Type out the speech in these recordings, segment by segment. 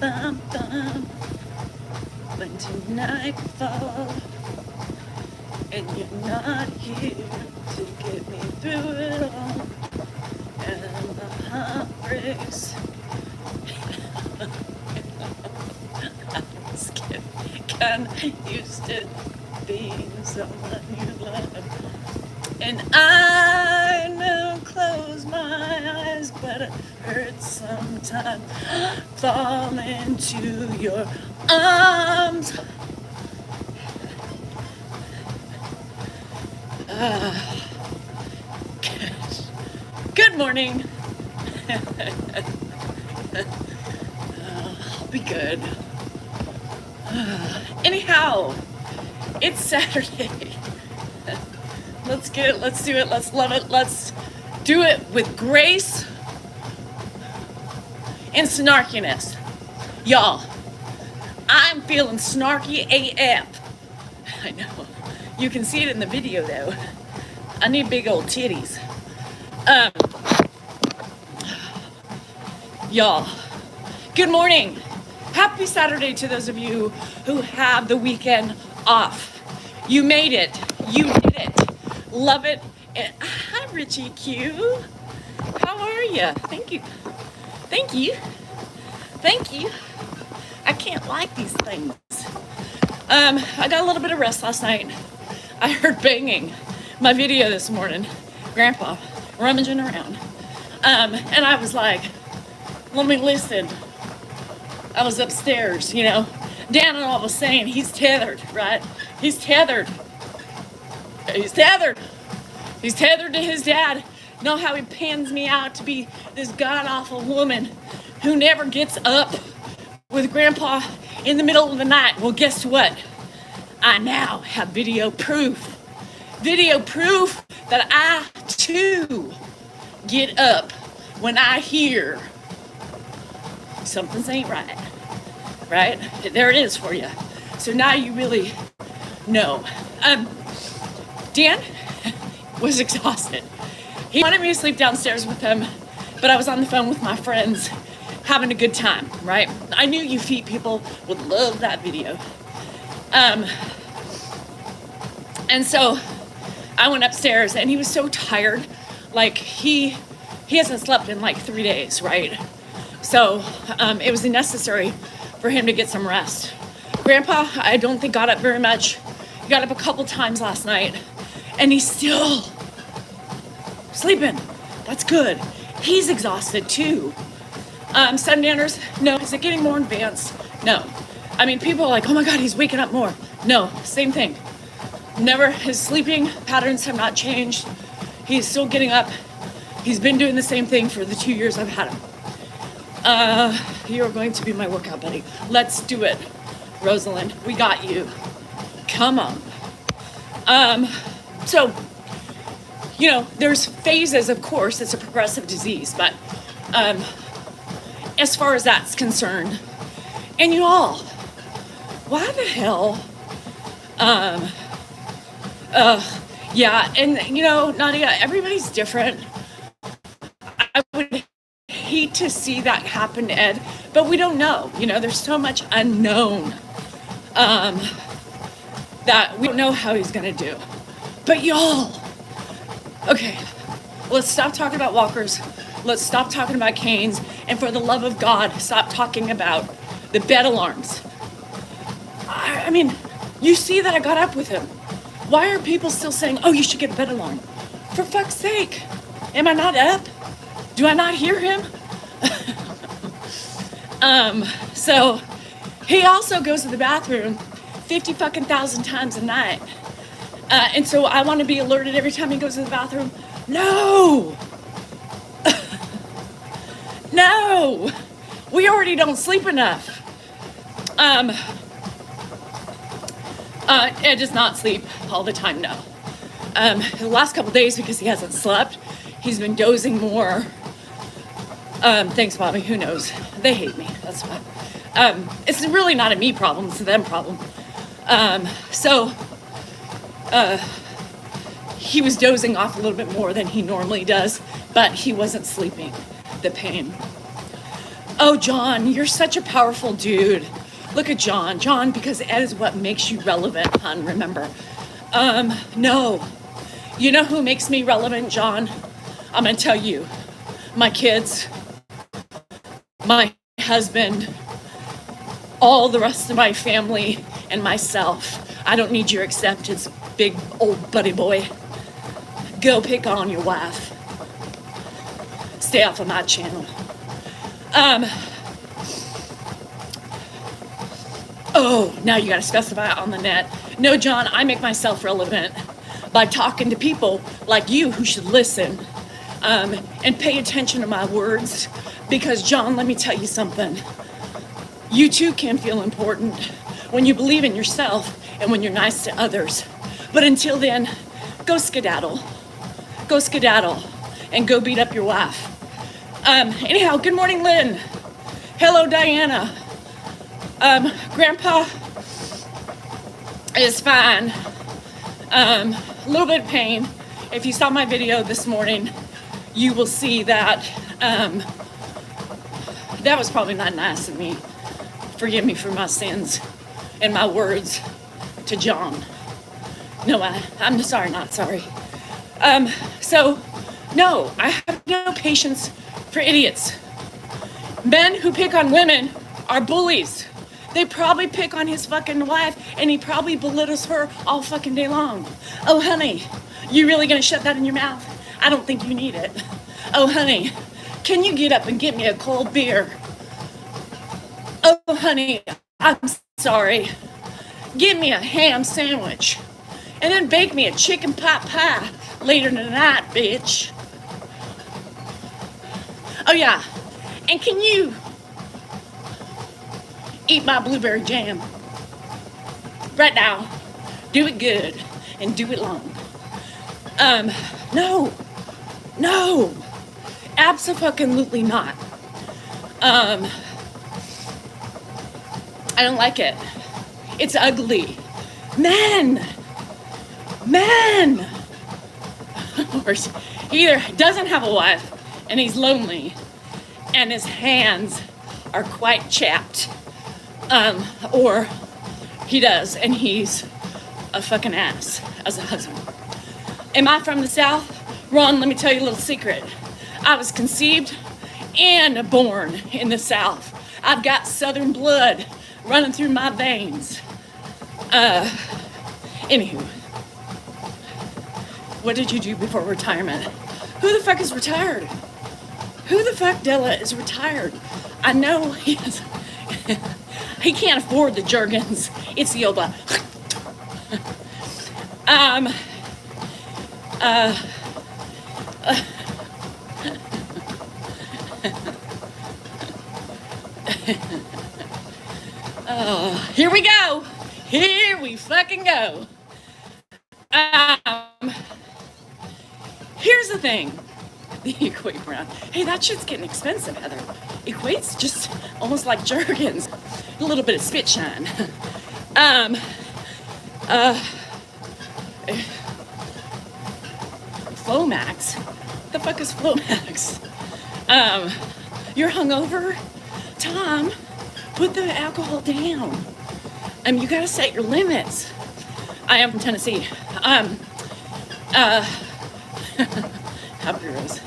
bum, bum. When tonight falls and you're not here to get me through it all, and my heart breaks. I'm just kidding. Kind of used to being someone you love, and I never close my eyes, but it hurts sometimes. Fall into your arms. Good morning. I'll be good. Anyhow, it's Saturday. Let's get it, let's do it, let's love it, let's do it with grace and snarkiness. Y'all, I'm feeling snarky AF. I know. You can see it in the video though. I need big old titties. Y'all, good morning. Happy Saturday to those of you who have the weekend off. You made it. You did it. Love it. And hi, Richie Q. How are you? Thank you. Thank you. Thank you. I can't like these things. I got a little bit of rest last night. I heard banging. My video this morning. Grandpa rummaging around. And I was like, let me listen. I was upstairs, you know. Dan and all was saying he's tethered, right? He's tethered. He's tethered. He's tethered to his dad. Know how he pans me out to be this god-awful woman who never gets up with Grandpa in the middle of the night. Well, guess what? I now have video proof. Video proof that I, too, get up when I hear something's ain't right. Right? There it is for you. So now you really know. Dan was exhausted. He wanted me to sleep downstairs with him, but I was on the phone with my friends having a good time, right? I knew you feet people would love that video. And so I went upstairs and he was so tired. Like he hasn't slept in like 3 days, right? So it was necessary for him to get some rest. Grandpa, I don't think got up very much. He got up a couple times last night and he's still sleeping. That's good. He's exhausted too. Sundanners, no. Is it getting more advanced? No. I mean, people are like, oh my God, he's waking up more. No, same thing. Never, his sleeping patterns have not changed. He's still getting up. He's been doing the same thing for the 2 years I've had him. You're going to be my workout buddy. Let's do it, Rosalind. We got you. Come on. So, you know, there's phases, of course. It's a progressive disease, but as far as that's concerned, and you all, why the hell? Yeah, and you know, Nadia, everybody's different. I would hate to see that happen to Ed, but we don't know. You know, there's so much unknown that we don't know how he's gonna do. But y'all, okay, let's stop talking about walkers. Let's stop talking about canes, and for the love of God, stop talking about the bed alarms. I mean, you see that I got up with him. Why are people still saying, oh, you should get a bed alarm? For fuck's sake, am I not up? Do I not hear him? So he also goes to the bathroom 50 fucking thousand times a night. And so I want to be alerted every time he goes to the bathroom. No! No! We already don't sleep enough. Ed does not sleep all the time, no. The last couple days, because he hasn't slept, he's been dozing more. Thanks, Bobby. Who knows? They hate me. That's why. It's really not a me problem. It's a them problem. He was dozing off a little bit more than he normally does, but he wasn't sleeping. The pain. Oh, John, you're such a powerful dude. Look at John. John, because Ed is what makes you relevant, hon, remember. No. You know who makes me relevant, John? I'm gonna tell you. My kids, my husband, all the rest of my family, and myself. I don't need your acceptance, big old buddy boy. Go pick on your wife. Stay off of my channel. Oh, now you gotta specify it on the net. No, John, I make myself relevant by talking to people like you who should listen and pay attention to my words. Because, John, let me tell you something. You too can feel important when you believe in yourself and when you're nice to others. But until then, go skedaddle. Go skedaddle and go beat up your wife. Anyhow, good morning, Lynn. Hello, Diana. Grandpa is fine. A little bit of pain. If you saw my video this morning, you will see that that was probably not nice of me. Forgive me for my sins and my words to John. No, I'm sorry, not sorry. So, no, I have no patience for idiots. Men who pick on women are bullies. They probably pick on his fucking wife, and he probably belittles her all fucking day long. Oh, honey, you really gonna shut that in your mouth? I don't think you need it. Oh, honey, can you get up and get me a cold beer? Oh, honey, I'm sorry. Give me a ham sandwich, and then bake me a chicken pot pie later tonight, bitch. Oh, yeah, and can you eat my blueberry jam right now? Do it good and do it long. No, abso-fucking-lutely not. I don't like it. It's ugly. Men. Or he either doesn't have a wife and he's lonely and his hands are quite chapped, or he does and he's a fucking ass as a husband. Am I from the South? Ron, let me tell you a little secret. I was conceived and born in the South. I've got Southern blood running through my veins. Anywho, what did you do before retirement? Who the fuck is retired? Who the fuck, Della, is retired? I know he can't afford the Jergens. It's the old here we go. Here we fucking go. Here's the thing. The Equate brand. Hey, that shit's getting expensive, Heather. Equate's just almost like Jergens. A little bit of spit shine. Flomax? What the fuck is Flomax? You're hungover? Tom, put the alcohol down. You gotta set your limits. I am from Tennessee. Happy Rose.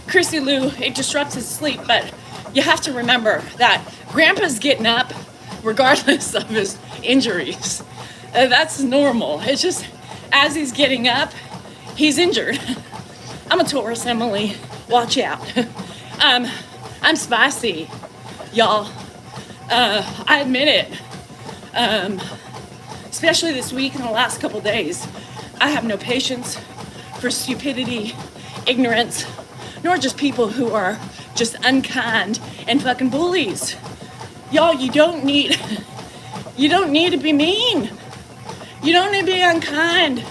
Chrissy Lou, it disrupts his sleep, but you have to remember that Grandpa's getting up regardless of his injuries. That's normal. It's just as he's getting up, he's injured. I'm a Taurus, Emily. Watch out. I'm spicy, y'all. I admit it. Especially this week and the last couple days. I have no patience for stupidity, ignorance, nor just people who are just unkind and fucking bullies. Y'all, you don't need to be mean. You don't need to be unkind.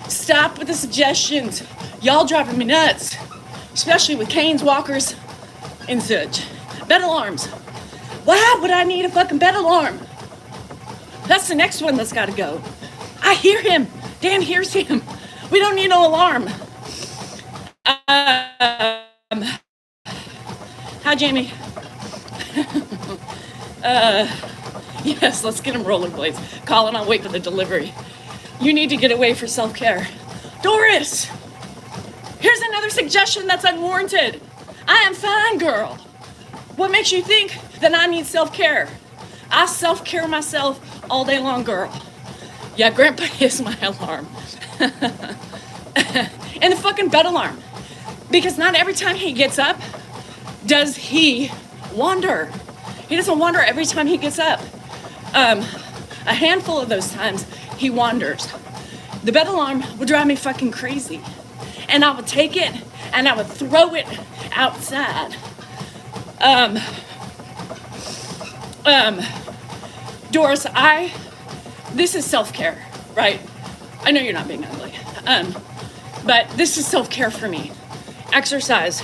Stop with the suggestions. Y'all driving me nuts, especially with canes, walkers, and such. Bed alarms. Why would I need a fucking bed alarm? That's the next one that's gotta go. I hear him. Dan hears him. We don't need no alarm. Hi, Jamie. Yes, let's get him rollerblades. Colin, I'll wait for the delivery. You need to get away for self-care. Doris, here's another suggestion that's unwarranted. I am fine, girl. What makes you think that I need self-care? I self-care myself all day long, girl. Yeah, Grandpa is my alarm. And the fucking bed alarm. Because not every time he gets up does he wander. He doesn't wander every time he gets up. A handful of those times he wanders. The bed alarm would drive me fucking crazy. And I would take it and I would throw it outside. Doris, this is self-care, right? I know you're not being ugly. But this is self-care for me. Exercise,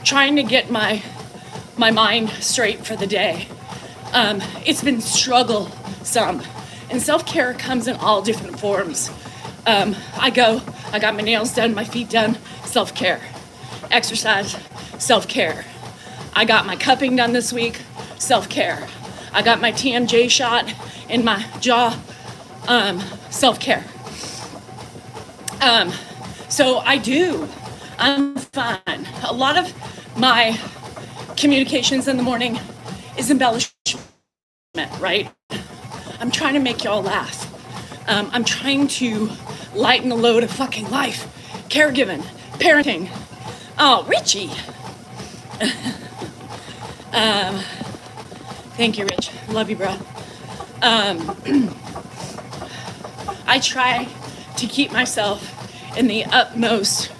trying to get my mind straight for the day. It's been struggle-some. And self-care comes in all different forms. I got my nails done, my feet done, self-care. Exercise, self-care. I got my cupping done this week, self-care. I got my TMJ shot in my jaw, self-care. So I'm fine. A lot of my communications in the morning is embellishment, right? I'm trying to make y'all laugh. I'm trying to lighten the load of fucking life, caregiving, parenting. Oh, Richie. Thank you, Rich. Love you, bro. I try to keep myself in the utmost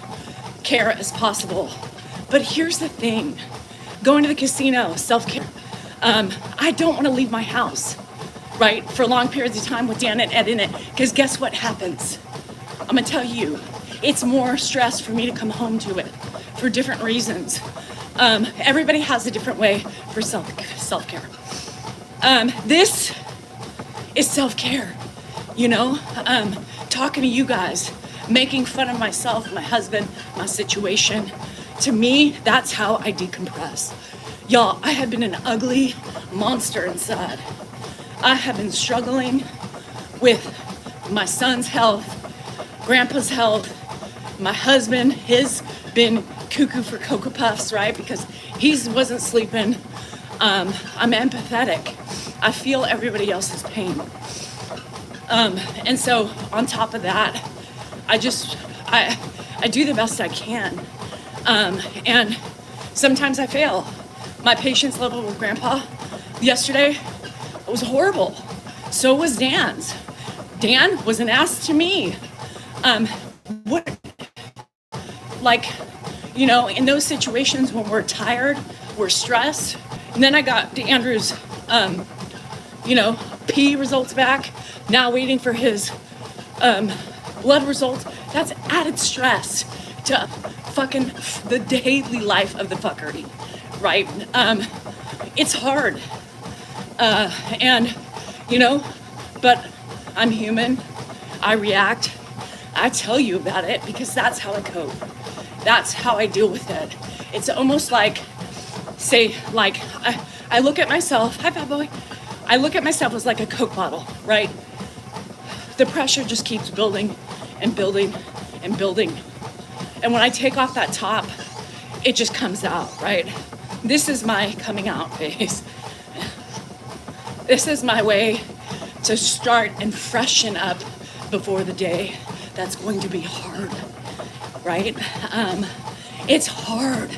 care as possible. But here's the thing. Going to the casino, self-care. I don't want to leave my house, right, for long periods of time with Dan and Ed in it, because guess what happens? I'm going to tell you, it's more stress for me to come home to it for different reasons. Everybody has a different way for self-care. This is self-care, talking to you guys, making fun of myself, my husband, my situation. To me, that's how I decompress. Y'all, I have been an ugly monster inside. I have been struggling with my son's health, Grandpa's health, my husband, his been cuckoo for Cocoa Puffs, right? Because he wasn't sleeping. I'm empathetic. I feel everybody else's pain. And so on top of that, I do the best I can. And sometimes I fail. My patience level with Grandpa yesterday was horrible. So was Dan's. Dan was an ass to me. In those situations when we're tired, we're stressed, and then I got Andrew's, pee results back, now waiting for his blood results. That's added stress to fucking the daily life of the fuckery, right? It's hard. But I'm human. I react. I tell you about it because that's how I cope. That's how I deal with it. It's almost like, I look at myself, hi, bad boy. I look at myself as like a Coke bottle, right? The pressure just keeps building and building and building. And when I take off that top, it just comes out, right? This is my coming out phase. This is my way to start and freshen up before the day that's going to be hard, right? It's hard.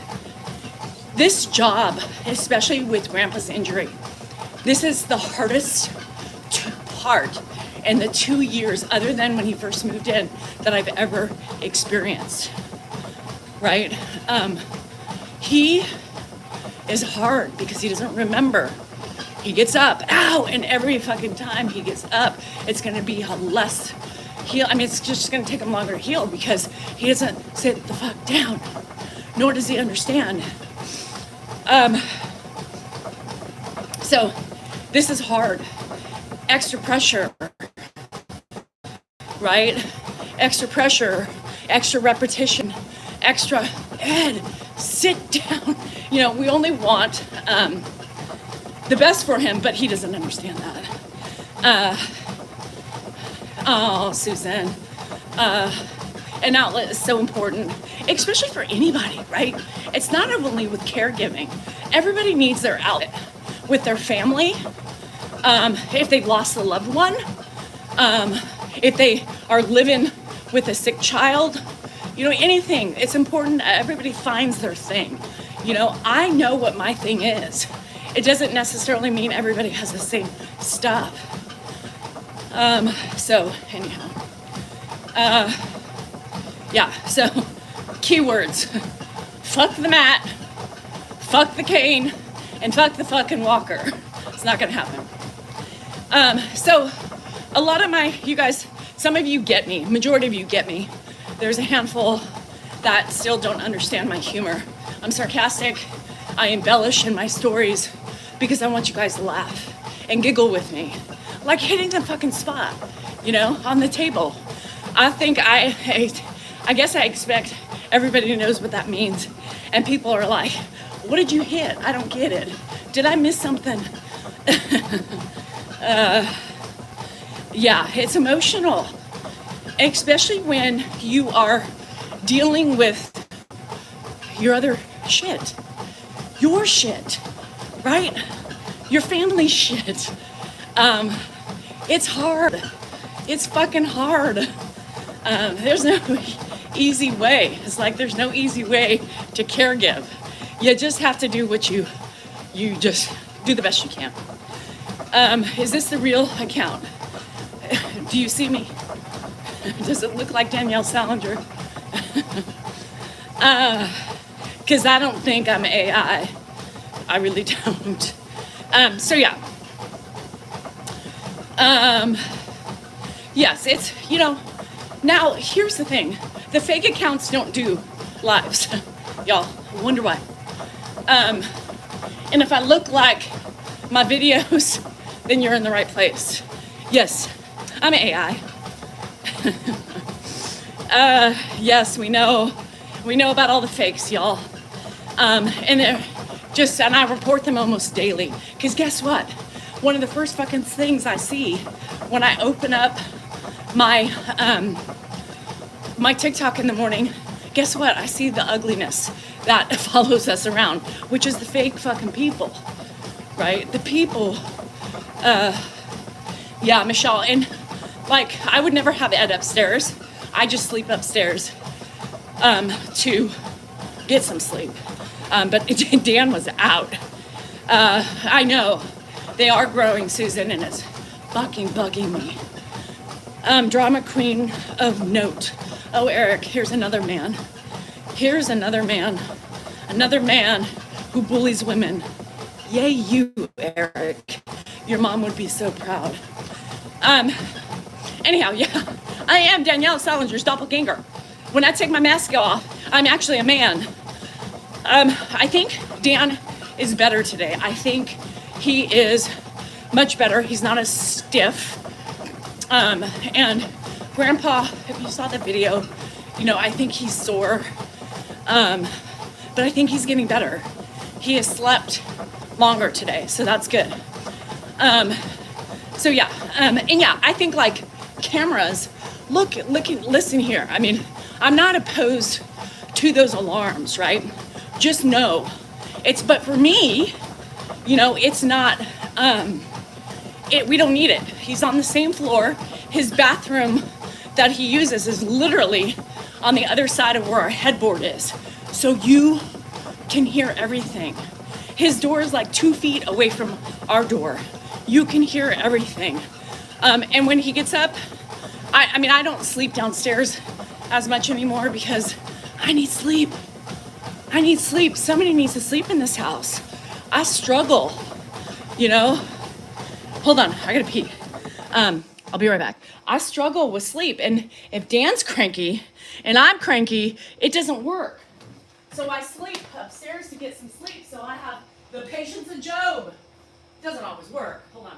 This job, especially with Grandpa's injury, this is the hardest part in the 2 years, other than when he first moved in, that I've ever experienced, right? He is hard because he doesn't remember. He gets up, ow, and every fucking time he gets up, it's gonna be a less heal. It's just gonna take him longer to heal because he doesn't sit the fuck down, nor does he understand. So this is hard. Extra pressure, right? Extra pressure, extra repetition, extra, Ed, sit down You know, we only want the best for him, but he doesn't understand that. Oh, Susan. An outlet is so important, especially for anybody, right? It's not only with caregiving. Everybody needs their outlet with their family. If they've lost a loved one, if they are living with a sick child, you know, anything. It's important that everybody finds their thing. You know, I know what my thing is. It doesn't necessarily mean everybody has the same stuff. So anyhow, yeah, so keywords: fuck the mat, fuck the cane, and fuck the fucking walker. It's not gonna happen. So a lot of you guys, some of you get me, majority of you get me. There's a handful that still don't understand my humor. I'm sarcastic, I embellish in my stories because I want you guys to laugh and giggle with me. Like hitting the fucking spot, you know, on the table. I guess I expect everybody knows what that means. And people are like, what did you hit? I don't get it. Did I miss something? Yeah, it's emotional. Especially when you are dealing with your other shit. Your shit, right? Your family shit. It's hard. It's fucking hard. There's no easy way. It's like there's no easy way to caregive. You just have to do what you just do the best you can. Is this the real account? Do you see me? Does it look like Danielle Salinger? Because I don't think I'm AI. I really don't. So yeah. Yes, it's, you know, now here's the thing. The fake accounts don't do lives. Y'all, I wonder why. And if I look like my videos, then you're in the right place. Yes, I'm AI. Yes, we know about all the fakes, y'all. And I report them almost daily. Because guess what? One of the first fucking things I see when I open up my my TikTok in the morning, guess what? I see the ugliness that follows us around, which is the fake fucking people, right? The people, yeah, Michelle, and like, I would never have Ed upstairs. I just sleep upstairs to get some sleep. But Dan was out. I know, they are growing, Susan, and it's fucking bugging me. Drama queen of note. Oh, Eric, here's another man. Here's another man. Another man who bullies women. Yay, you, Eric. Your mom would be so proud. Anyhow, yeah, I am Danielle Salinger's doppelganger. When I take my mask off, I'm actually a man. I think Dan is better today. I think he is much better. He's not as stiff. And Grandpa, if you saw the video, you know, I think he's sore. But I think he's getting better. He has slept longer today, so that's good. So yeah, and yeah, I think like cameras, listen here. I mean, I'm not opposed to those alarms, right? Just know but for me, you know, it's not, we don't need it. He's on the same floor. His bathroom that he uses is literally on the other side of where our headboard is. So you can hear everything. His door is like 2 feet away from our door. You can hear everything. And when he gets up, I mean, I don't sleep downstairs as much anymore because I need sleep. I need sleep. Somebody needs to sleep in this house. I struggle, you know? Hold on, I gotta pee. I'll be right back. I struggle with sleep, and if Dan's cranky and I'm cranky, it doesn't work. So I sleep upstairs to get some sleep, so I have the patience of Job. Doesn't always work. Hold on.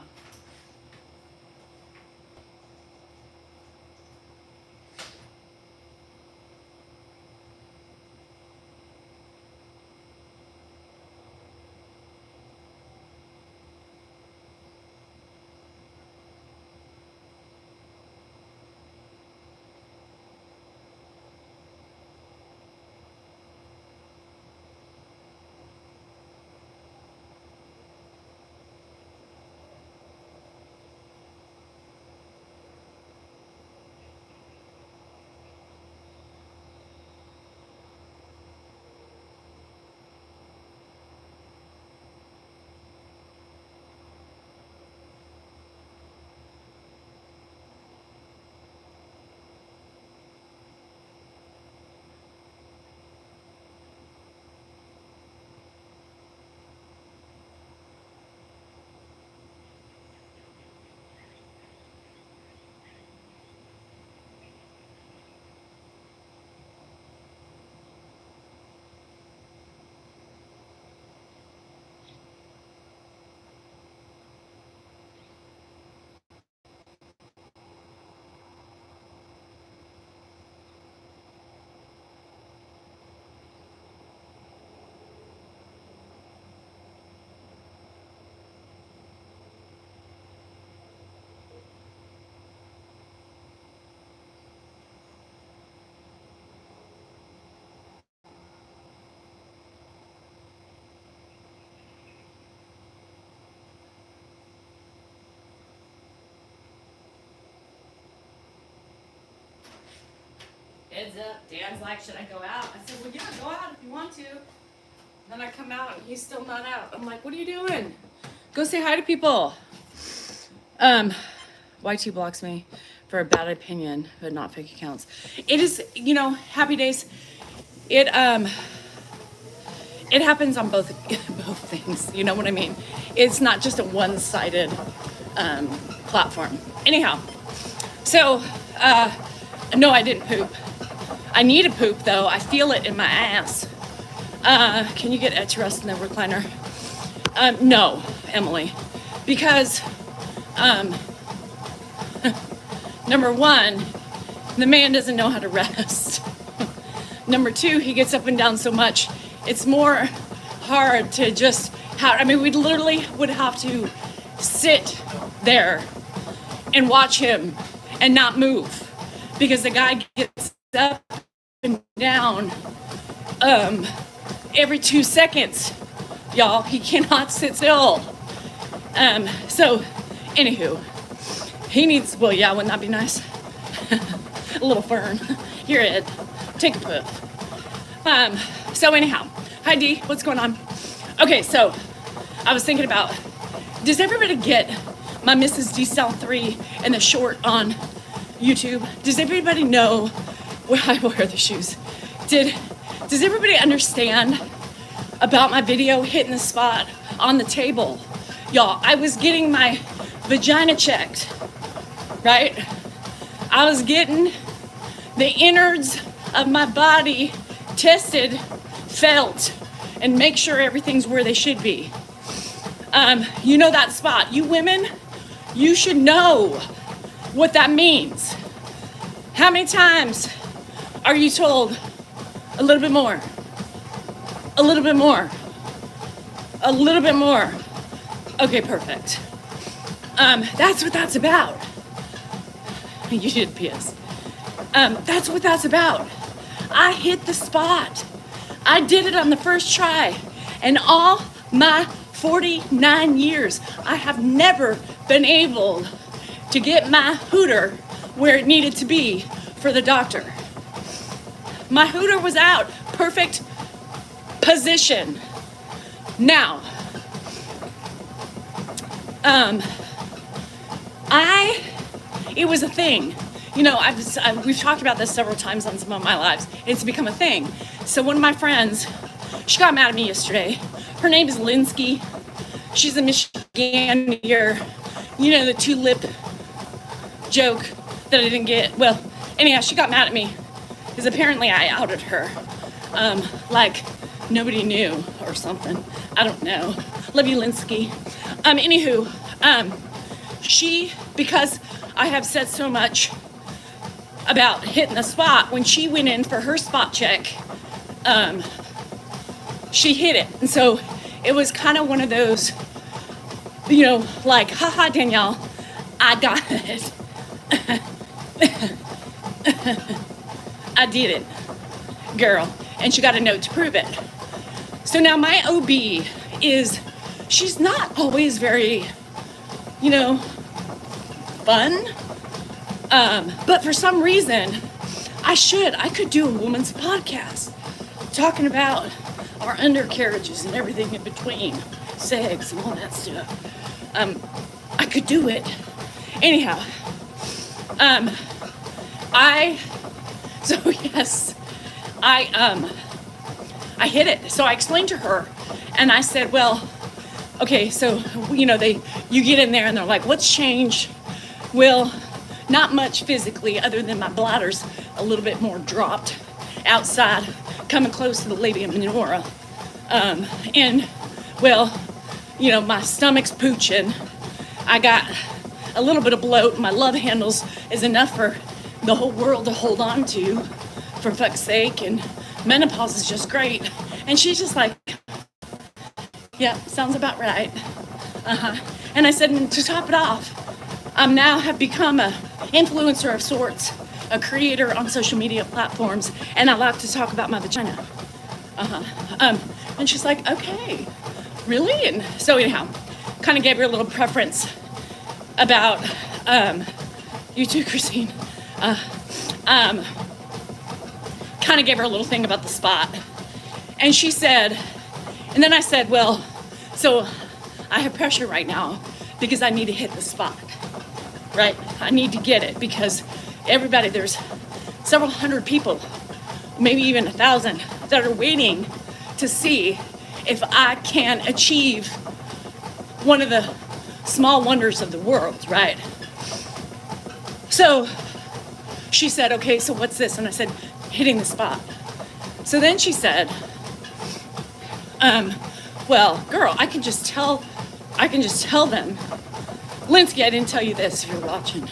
heads up. Dan's like, should I go out? I said, well, yeah, go out if you want to. Then I come out and he's still not out. I'm like, what are you doing? Go say hi to people. YT blocks me for a bad opinion, but not fake accounts. It is, happy days. It happens on both things. You know what I mean? It's not just a one-sided platform. Anyhow, so no, I didn't poop. I need to poop though. I feel it in my ass. Can you get Ed to rest in the recliner? No, Emily, because number one, the man doesn't know how to rest. Number two, he gets up and down so much, it's more hard to just we literally would have to sit there and watch him and not move because the guy gets up and down every 2 seconds, y'all. He cannot sit still. So, anywho, he needs, well, yeah, wouldn't that be nice? A little fern. Here, Ed, take a puff. So anyhow, hi Dee, what's going on? Okay, so I was thinking about, does everybody get my Mrs. D Cell 3 and the short on YouTube? Does everybody know where I wear the shoes? Does everybody understand about my video hitting the spot on the table? Y'all, I was getting my vagina checked, right? I was getting the innards of my body tested, felt, and make sure everything's where they should be. You know that spot. You women, you should know what that means. How many times are you told a little bit more? A little bit more. A little bit more. Okay, perfect. That's what that's about. You did PS. That's what that's about. I hit the spot. I did it on the first try. And all my 49 years, I have never been able to get my hooter where it needed to be for the doctor. My hooter was out. Perfect position. Now, it was a thing. We've talked about this several times on some of my lives. It's become a thing. So one of my friends, she got mad at me yesterday. Her name is Linsky. She's a Michigander. The two-lip joke that I didn't get. Well, anyhow, she got mad at me because apparently I outed her. Like nobody knew or something. I don't know. Love you, Linsky. Anywho, because I have said so much about hitting the spot, when she went in for her spot check, she hit it. And so it was kind of one of those, like, haha, Danielle, I got it. I did it, girl. And she got a note to prove it. So now my OB she's not always very, fun. But for some reason, I could do a woman's podcast talking about our undercarriages and everything in between, sex and all that stuff. I could do it. Anyhow, I hit it. So I explained to her and I said, well, okay, so, you get in there and they're like, what's changed? Well, not much physically other than my bladder's a little bit more dropped outside, coming close to the labia minora. My stomach's pooching. I got a little bit of bloat. My love handles is enough for the whole world to hold on to, for fuck's sake, and menopause is just great. And she's just like, yeah, sounds about right. And I said, and to top it off, I now have become a influencer of sorts, a creator on social media platforms, and I like to talk about my vagina. And she's like, okay, really? And so anyhow, kind of gave her a little preference about you too, Christine. kind of gave her a little thing about the spot. And she said, and then I said, well, so I have pressure right now because I need to hit the spot, right? I need to get it because everybody, there's several hundred people, maybe even 1,000 that are waiting to see if I can achieve one of the small wonders of the world, right? So she said, okay, so what's this? And I said, hitting the spot. So then she said, well, girl, I can just tell them. Linsky, I didn't tell you this if you're watching.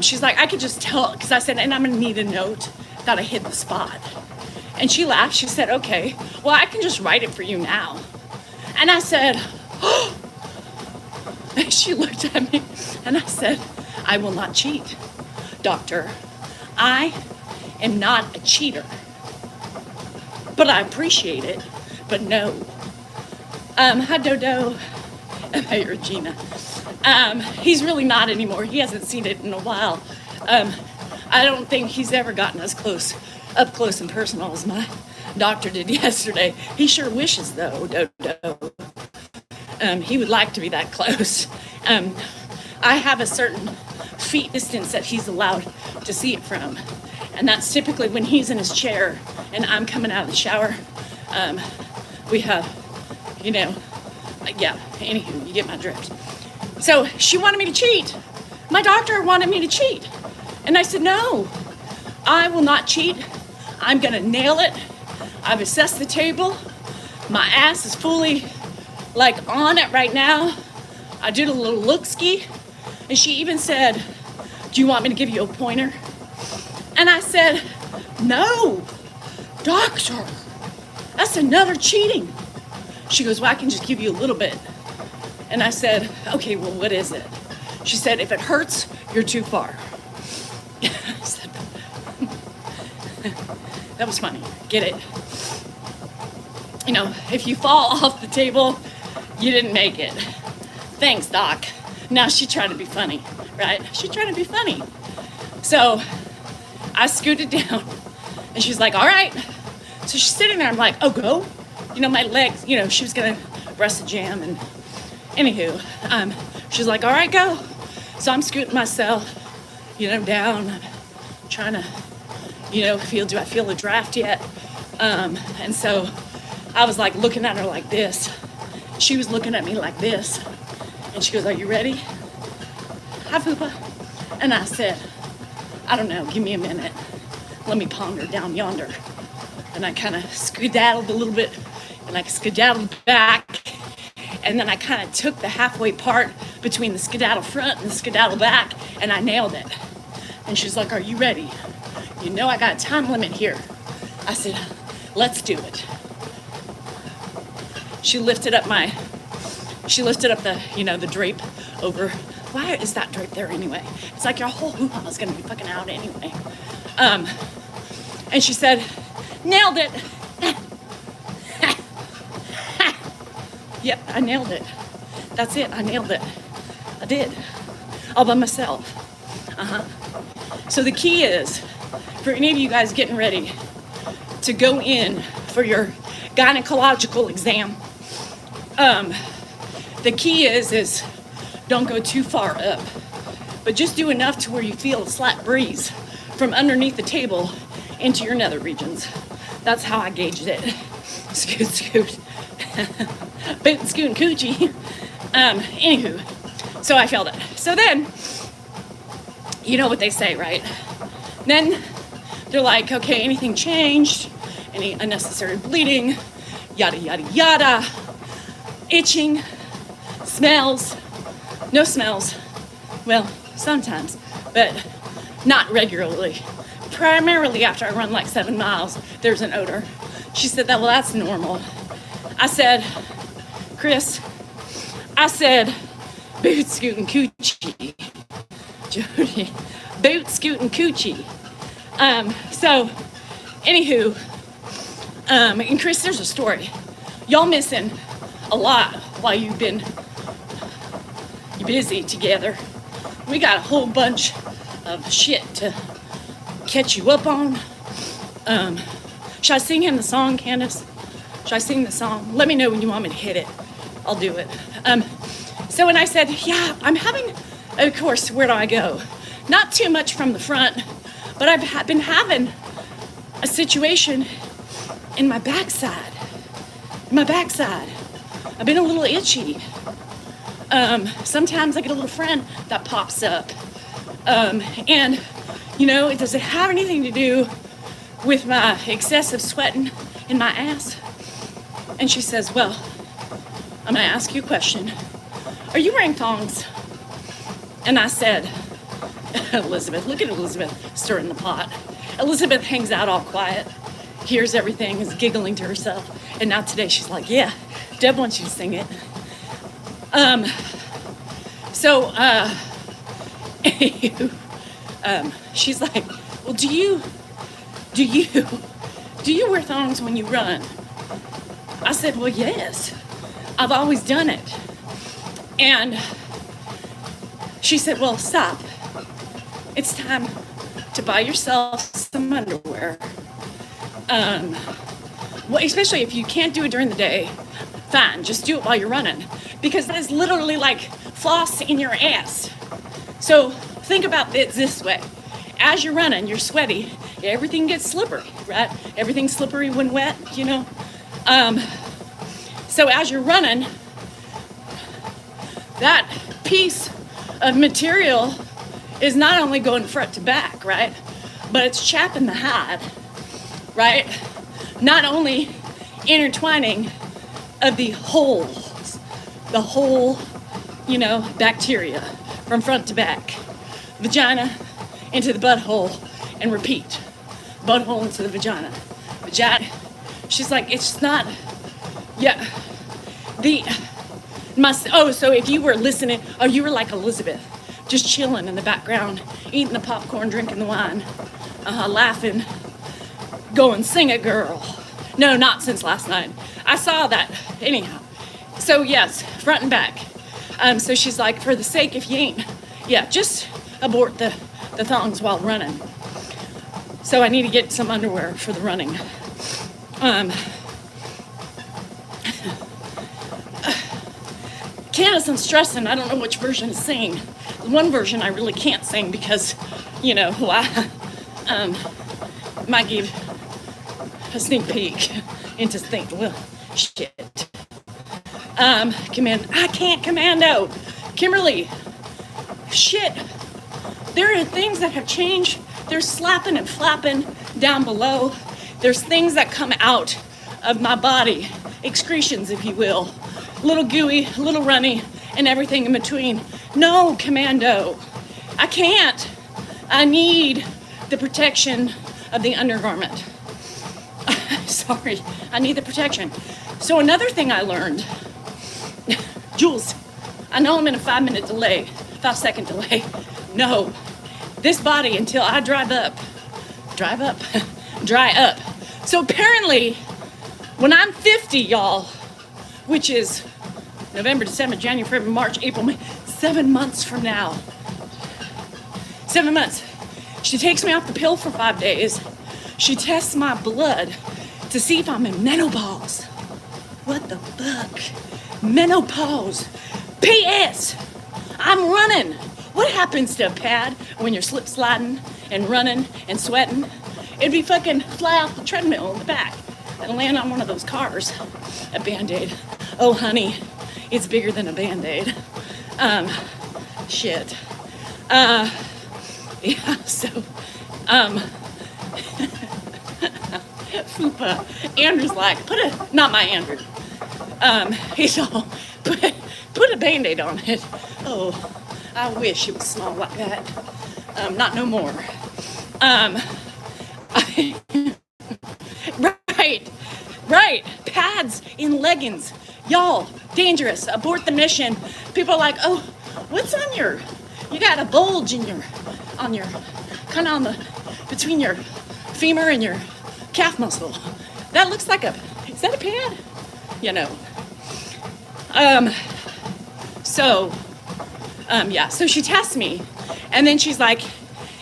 She's like, I could just tell, because I said, and I'm gonna need a note that I hit the spot. And she laughed, she said, okay, well, I can just write it for you now. And I said, oh. And she looked at me, and I said, I will not cheat, doctor. I am not a cheater. But I appreciate it, but no. Hi, Dodo. Hey, Regina. He's really not anymore. He hasn't seen it in a while. I don't think he's ever gotten up close and personal as my doctor did yesterday. He sure wishes, though, Dodo. He would like to be that close. I have a certain feet distance that he's allowed to see it from. And that's typically when he's in his chair and I'm coming out of the shower. We have, yeah, anywho, you get my drift. So she wanted me to cheat. My doctor wanted me to cheat. And I said, no, I will not cheat. I'm gonna nail it. I've assessed the table. My ass is fully on it right now. I did a little look-ski. And she even said, do you want me to give you a pointer? And I said, no, doctor, that's another cheating. She goes, well, I can just give you a little bit. And I said, okay, well, what is it? She said, if it hurts, you're too far. I said, that was funny, get it? If you fall off the table, you didn't make it. Thanks, doc. Now she tried to be funny, right? She tried to be funny. So I scooted down and she's like, all right. So she's sitting there, I'm like, oh, go? My legs, she was gonna rest the jam and anywho, she's like, all right, go. So I'm scooting myself, down, I'm trying to, do I feel the draft yet? And so I was like looking at her like this. She was looking at me like this. And she goes, are you ready? Hi, Fupa. And I said, I don't know, give me a minute. Let me ponder down yonder. And I kind of skedaddled a little bit, and I skedaddled back. And then I kind of took the halfway part between the skedaddle front and the skedaddle back, and I nailed it. And she's like, are you ready? I got a time limit here. I said, let's do it. She lifted up the, the drape over. Why is that drape there anyway? It's like your whole hoo-ha is gonna be fucking out anyway. And she said, nailed it. Yep, I nailed it. That's it, I nailed it. I did, all by myself. So the key is, for any of you guys getting ready to go in for your gynecological exam, the key is don't go too far up, but just do enough to where you feel a slight breeze from underneath the table into your nether regions. That's how I gauged it. Scoot, scoot. Boot, scoot, and coochie. Anywho, so I failed it. So then, you know what they say, right? Then they're like, okay, anything changed? Any unnecessary bleeding? Yada, yada, yada. Itching, smells, no smells. Well, sometimes, but not regularly. Primarily after I run 7 miles, there's an odor. She said that, well, that's normal. I said, Chris, boot, scoot, and coochie. Jody, boot, scoot, and coochie. So, anywho, and Chris, there's a story. Y'all missing a lot while you've been busy together. We got a whole bunch of shit to catch you up on. Should I sing him the song, Candace? Should I sing the song? Let me know when you want me to hit it. I'll do it. So when I said, yeah, I'm having, of course, where do I go? Not too much from the front, but I've been having a situation in my backside. I've been a little itchy. Sometimes I get a little friend that pops up. And, you know, does it have anything to do with my excessive sweating in my ass? And she says, well, I'm gonna ask you a question. Are you wearing thongs? And I said, Elizabeth, look at Elizabeth stirring the pot. Elizabeth hangs out all quiet, hears everything, is giggling to herself. And now today she's like, yeah, Deb wants you to sing it. She's like, well, do you wear thongs when you run? I said, well, yes, I've always done it. And she said, well, stop. It's time to buy yourself some underwear. Well, especially if you can't do it during the day, fine, just do it while you're running. Because that is literally like floss in your ass. So think about it this way. As you're running, you're sweaty, everything gets slippery, right? Everything's slippery when wet, you know? So as you're running, that piece of material is not only going front to back, right? But it's chapping the hide, right? Not only intertwining of the holes, the whole, you know, bacteria from front to back, vagina into the butthole and repeat, butthole into the vagina. She's like, it's not, yeah, so if you were listening, you were like Elizabeth, just chilling in the background, eating the popcorn, drinking the wine, laughing, going, sing it, girl. No, not since last night. I saw that. Anyhow. So yes, front and back. So she's like, for the sake, if you ain't, yeah, just abort the thongs while running. So I need to get some underwear for the running. Candace, I'm stressing. I don't know which version to sing. One version I really can't sing because, you know, might give a sneak peek into well, shit. I can't commando. Kimberly, shit. There are things that have changed. There's slapping and flapping down below. There's things that come out of my body, excretions, if you will. A little gooey, a little runny, and everything in between. No, commando. I can't. I need the protection of the undergarment. Sorry, I need the protection. So another thing I learned, Jules, I know I'm in a 5-minute delay, 5-second delay. No, this body until I dry up. So apparently, when I'm 50, y'all, which is November, December, January, February, March, April, May, 7 months from now. 7 months. She takes me off the pill for 5 days. She tests my blood to see if I'm in menopause. What the fuck? Menopause. P.S. I'm running. What happens to a pad when you're slip sliding and running and sweating? It'd be fucking fly off the treadmill in the back and land on one of those cars. A Band-Aid. Oh, honey, it's bigger than a Band-Aid. Shit. Yeah, so, Fupa. Andrew's like, not my Andrew. He's all, put a Band-Aid on it. Oh, I wish it was small like that. Not no more. Right. Pads in leggings. Y'all, dangerous. Abort the mission. People are like, oh, what's on you got a bulge in kind of on between your femur and your calf muscle. That looks like is that a pad? You know. So she tests me, and then she's like,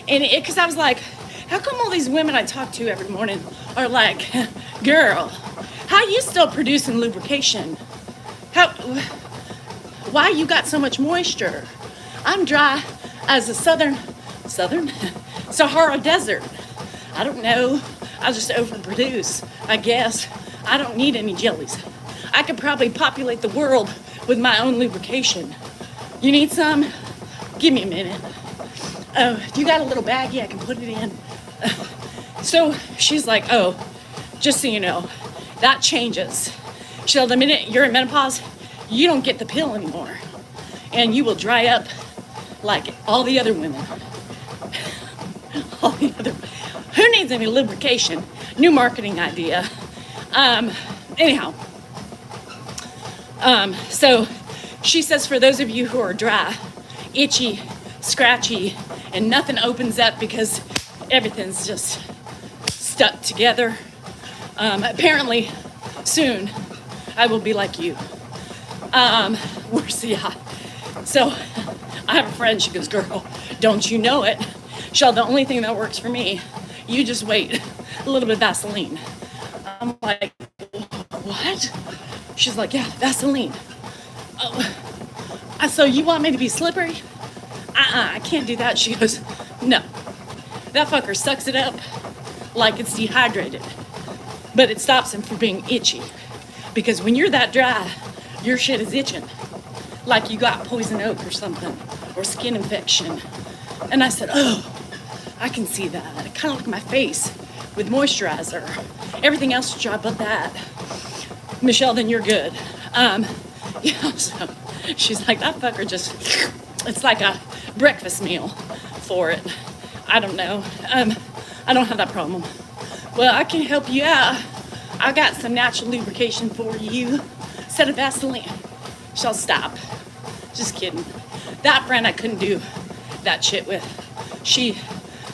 because I was like, How come all these women I talk to every morning are like, girl, how you still producing lubrication? Why you got so much moisture? I'm dry as a southern Sahara desert. I don't know. I'll just overproduce, I guess. I don't need any jellies. I could probably populate the world with my own lubrication. You need some? Give me a minute. Oh, you got a little baggie? I can put it in. So she's like, oh, just so you know, that changes. So the minute you're in menopause, you don't get the pill anymore. And you will dry up like all the other women. All the other. Who needs any lubrication? New marketing idea. Anyhow. So she says for those of you who are dry, itchy, scratchy, and nothing opens up because everything's just stuck together. Apparently, soon, I will be like you. So, I have a friend, she goes, girl, don't you know it? Shell, the only thing that works for me, you just wait, a little bit of Vaseline. I'm like, what? She's like, yeah, Vaseline. Oh, so you want me to be slippery? I can't do that. She goes, no. That fucker sucks it up like it's dehydrated. But it stops him from being itchy. Because when you're that dry, your shit is itching. Like you got poison oak or something. Or skin infection. And I said, oh, I can see that. It kind of like my face with moisturizer. Everything else is dry but that. Michelle, then you're good. So she's like, that fucker just, it's like a breakfast meal for it. I don't know. I don't have that problem. Well, I can help you out. I got some natural lubrication for you. Instead of Vaseline. She'll stop. Just kidding. That friend I couldn't do that shit with. She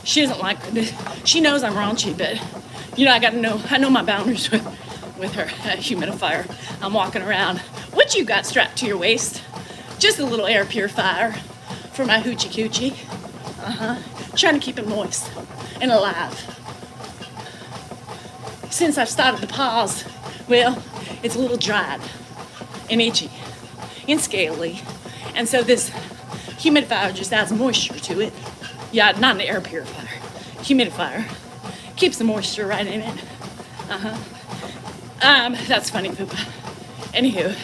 doesn't like it. She knows I'm raunchy, but I know my boundaries with her humidifier. I'm walking around. What you got strapped to your waist? Just a little air purifier for my hoochie coochie. Trying to keep it moist and alive. Since I've started to pause, well, it's a little dried and itchy and scaly. And so this humidifier just adds moisture to it. Yeah, not an air purifier. Humidifier. Keeps the moisture right in it. That's funny, Poopa. Anywho.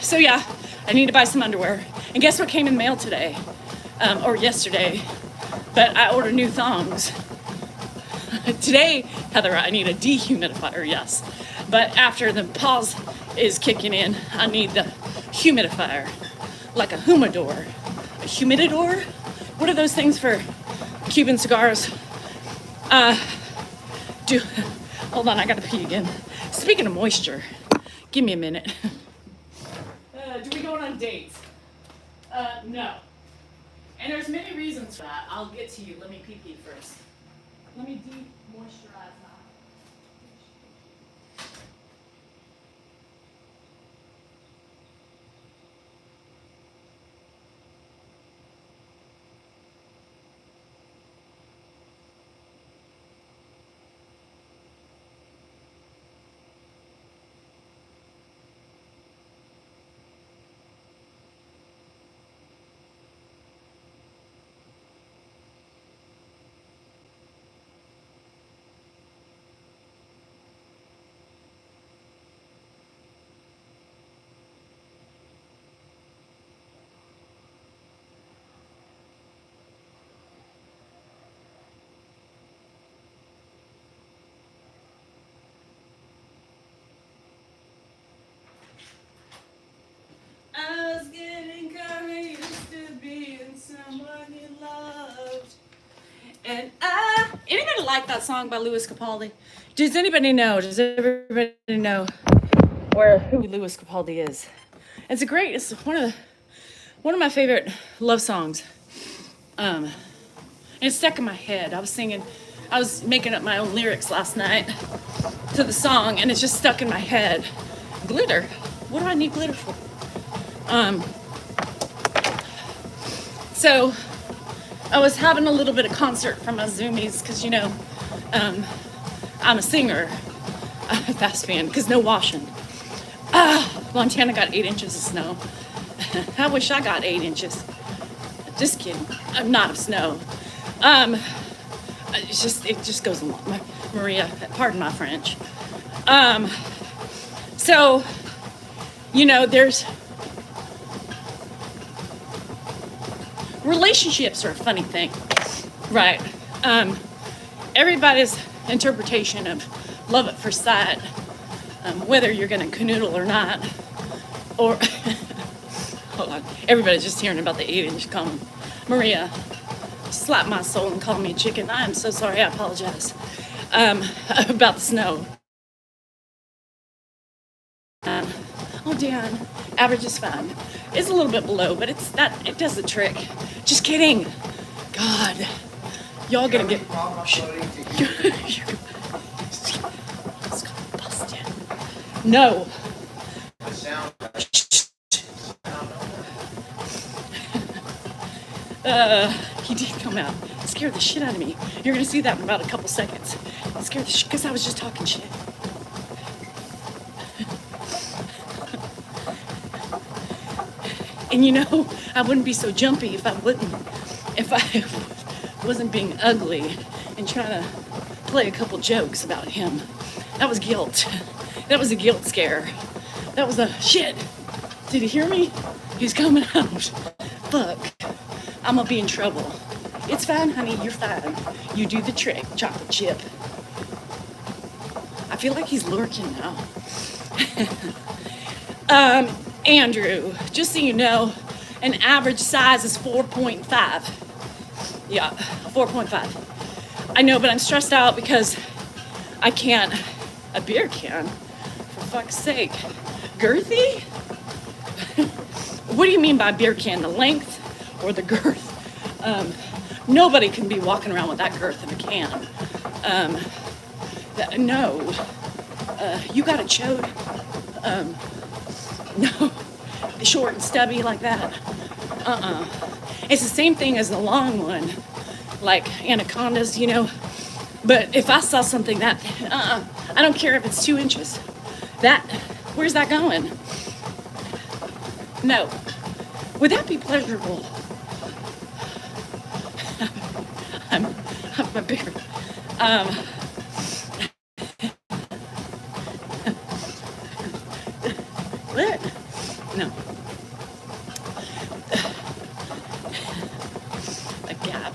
So yeah, I need to buy some underwear. And guess what came in the mail today? Or yesterday. But I ordered new thongs. Today, Heather, I need a dehumidifier, yes. But after the pause is kicking in, I need the humidifier. Like a humidor. A humidor? What are those things for Cuban cigars? Hold on, I gotta pee again. Speaking of moisture, give me a minute. Do we go on dates? No. And there's many reasons for that. I'll get to you. Let me pee first. Let me de-moisturize my. I was getting courage to being someone you loved. And anybody like that song by Lewis Capaldi? Does anybody know? Does everybody know who Lewis Capaldi is? It's one of my favorite love songs. And it's stuck in my head. I was making up my own lyrics last night to the song, and it's just stuck in my head. Glitter. What do I need glitter for? So I was having a little bit of concert from my Zoomies because, I'm a singer, a fast fan, because no washing. Montana got 8 inches of snow. I wish I got 8 inches. Just kidding. I'm not of snow. It just goes along. Maria, pardon my French. So, there's relationships are a funny thing, right? Everybody's interpretation of love at first sight, whether you're gonna canoodle or not, or hold on, everybody's just hearing about the 8-inch coming. Maria, slap my soul and call me a chicken. I am so sorry. I apologize about the snow. Oh, Dan, average is fine. It's a little bit below, but it does the trick. Just kidding. God, y'all gonna get. Busted. No. He did come out. It scared the shit out of me. You're gonna see that in about a couple seconds. It scared the shit because I was just talking shit. And I wouldn't be so jumpy if I wasn't being ugly and trying to play a couple jokes about him. That was guilt. That was a guilt scare. That was a shit. Did you hear me? He's coming out. Fuck. I'm gonna be in trouble. It's fine, honey. You're fine. You do the trick, chocolate chip. I feel like he's lurking now. Andrew, just so you know, an average size is 4.5. Yeah, 4.5. I know, but I'm stressed out because I can't, a beer can, for fuck's sake. Girthy? What do you mean by beer can? The length or the girth? Nobody can be walking around with that girth in a can. No. You got a chode? No. Short and stubby like that? It's the same thing as the long one, like anacondas, But if I saw something that, I don't care if it's 2 inches. Where's that going? No. Would that be pleasurable? I'm a bear. What? No. A gap.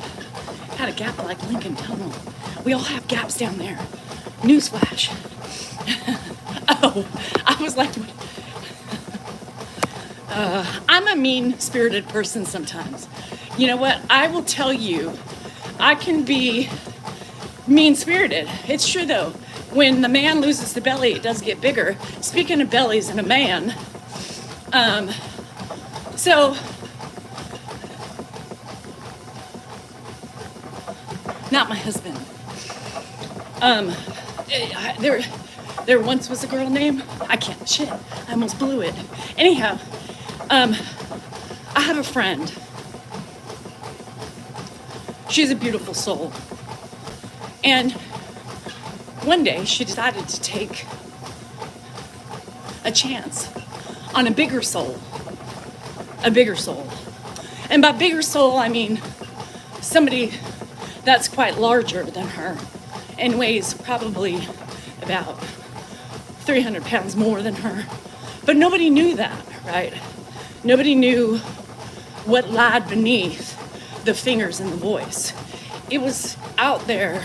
Had a gap like Lincoln Tunnel. We all have gaps down there. Newsflash. Oh, I was like, I'm a mean-spirited person sometimes. You know what? I will tell you, I can be mean-spirited. It's true, though. When the man loses the belly, it does get bigger. Speaking of bellies and a man, so, not my husband. There once was a girl named, I almost blew it. Anyhow, I have a friend. She's a beautiful soul. And one day she decided to take a chance on a bigger soul. A bigger soul. And by bigger soul, I mean somebody that's quite larger than her and weighs probably about 300 pounds more than her. But nobody knew that, right? Nobody knew what lied beneath the fingers and the voice. It was out there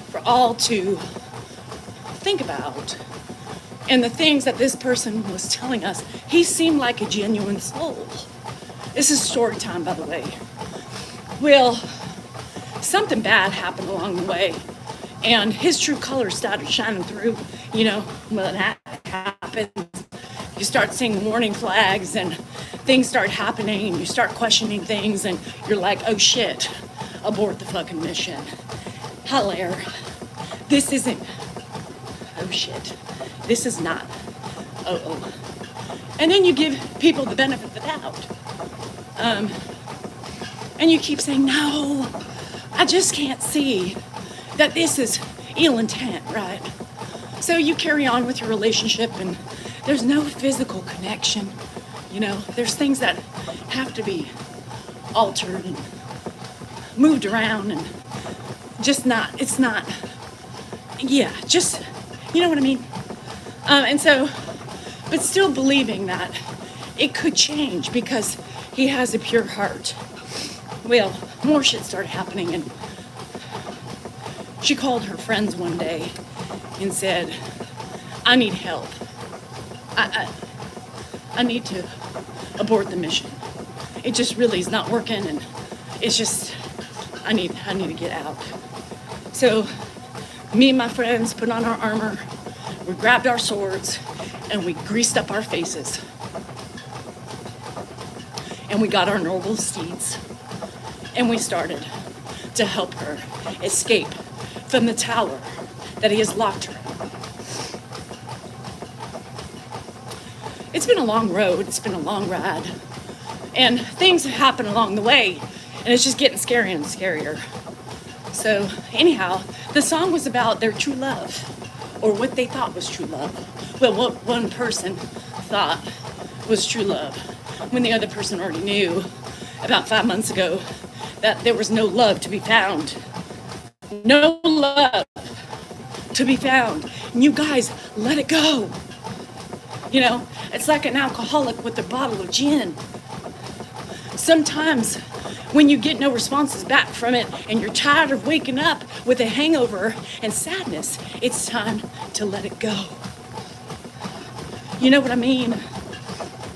for all to think about. And the things that this person was telling us, he seemed like a genuine soul. This is story time, by the way. Well, something bad happened along the way, and his true colors started shining through. When that happens, you start seeing warning flags, and things start happening, and you start questioning things, and you're like, oh shit, abort the fucking mission. Hilaire, this isn't, oh shit, this is not, oh. And then you give people the benefit of the doubt. And you keep saying, no, I just can't see that this is ill intent, right? So you carry on with your relationship and there's no physical connection. You know, there's things that have to be altered and moved around and just not, it's not, yeah, just, you know what I mean? And so, but still believing that it could change because he has a pure heart. Well, more shit started happening, and she called her friends one day and said, I need help. I need to abort the mission. It just really is not working, and it's just, I need to get out. So me and my friends put on our armor, we grabbed our swords, and we greased up our faces. And we got our noble steeds, and we started to help her escape from the tower that he has locked her in. It's been a long road, it's been a long ride, and things have happened along the way, and it's just getting scarier and scarier. So anyhow, the song was about their true love, or what they thought was true love. Well, what one person thought was true love, when the other person already knew about 5 months ago that there was no love to be found. No love to be found. And you guys, let it go. You know, it's like an alcoholic with a bottle of gin. Sometimes when you get no responses back from it and you're tired of waking up with a hangover and sadness, it's time to let it go. You know what I mean?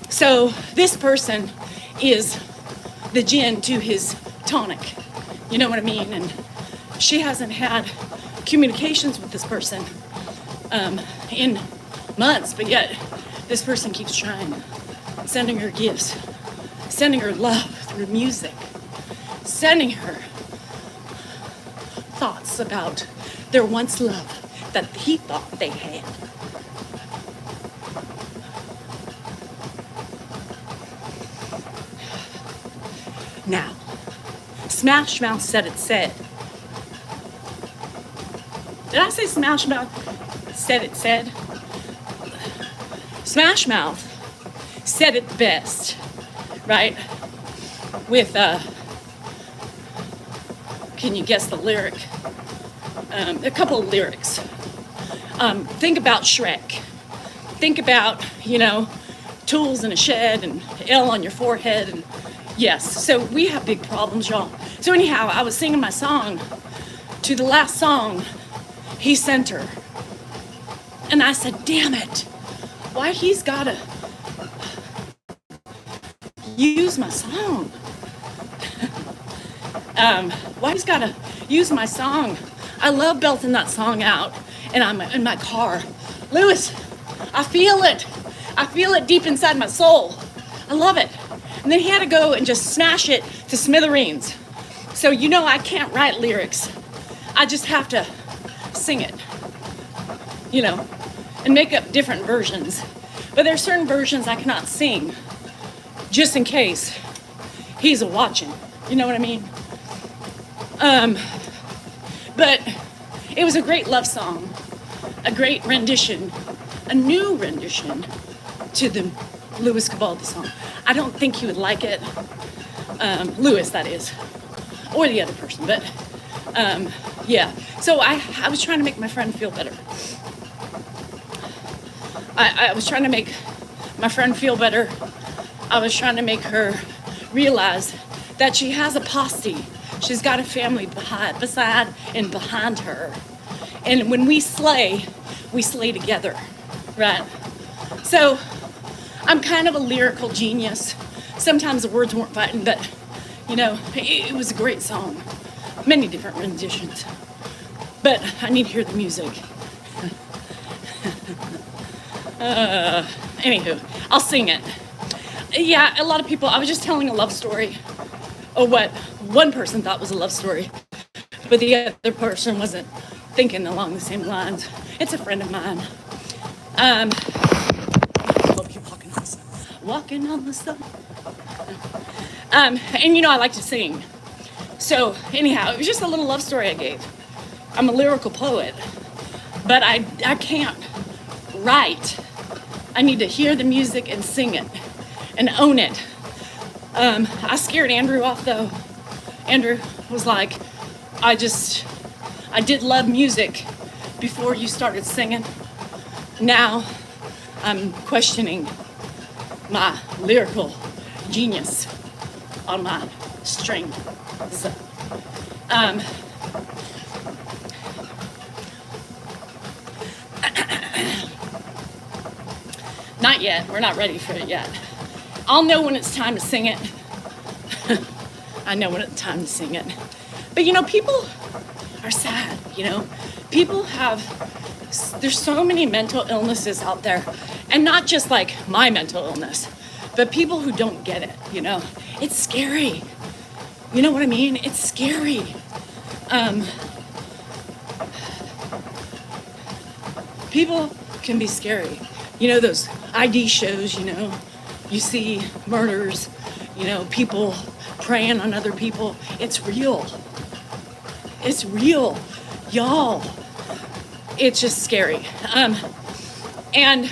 So this person is the gin to his tonic. You know what I mean? And she hasn't had communications with this person in months, but yet this person keeps trying, sending her gifts, sending her love through music, sending her thoughts about their once love that he thought they had. Now, Smash Mouth said it said. Did I say Smash Mouth said it said? Smash Mouth said it best, right? With, can you guess the lyric? A couple of lyrics. Think about Shrek. Think about, you know, tools in a shed and L on your forehead. And yes, so we have big problems, y'all. So anyhow, I was singing my song to the last song he sent her. And I said, damn it, why he's gotta use my song? Why he's gotta use my song? I love belting that song out, and I'm in my car. Lewis, I feel it. I feel it deep inside my soul. I love it. And then he had to go and just smash it to smithereens. So you know I can't write lyrics. I just have to sing it, you know, and make up different versions. But there's certain versions I cannot sing, just in case he's a watching. You know what I mean? But it was a great love song, a great rendition, a new rendition to the Louis Cabaldi song. I don't think he would like it, Louis, that is, or the other person, but yeah. So I was trying to make my friend feel better. I was trying to make my friend feel better. I was trying to make her realize that she has a posse. She's got a family beside and behind her. And when we slay together, right? So I'm kind of a lyrical genius. Sometimes the words weren't fighting, but you know, it was a great song. Many different renditions. But I need to hear the music. Anywho, I'll sing it. Yeah, a lot of people, I was just telling a love story, or what one person thought was a love story, but the other person wasn't thinking along the same lines. It's a friend of mine. Hope you're walking on the sun. And you know I like to sing. So anyhow, it was just a little love story I gave. I'm a lyrical poet, but I can't write. I need to hear the music and sing it and own it. I scared Andrew off though. Andrew was like, I did love music before you started singing. Now I'm questioning my lyrical genius on my string. So, not yet. We're not ready for it yet. I'll know when it's time to sing it. I know when it's time to sing it. But people are sad, People there's so many mental illnesses out there. And not just like my mental illness, but people who don't get it, It's scary. You know what I mean? It's scary. People can be scary. Those ID shows, you see murders, people preying on other people. It's real. It's real, y'all. It's just scary. And,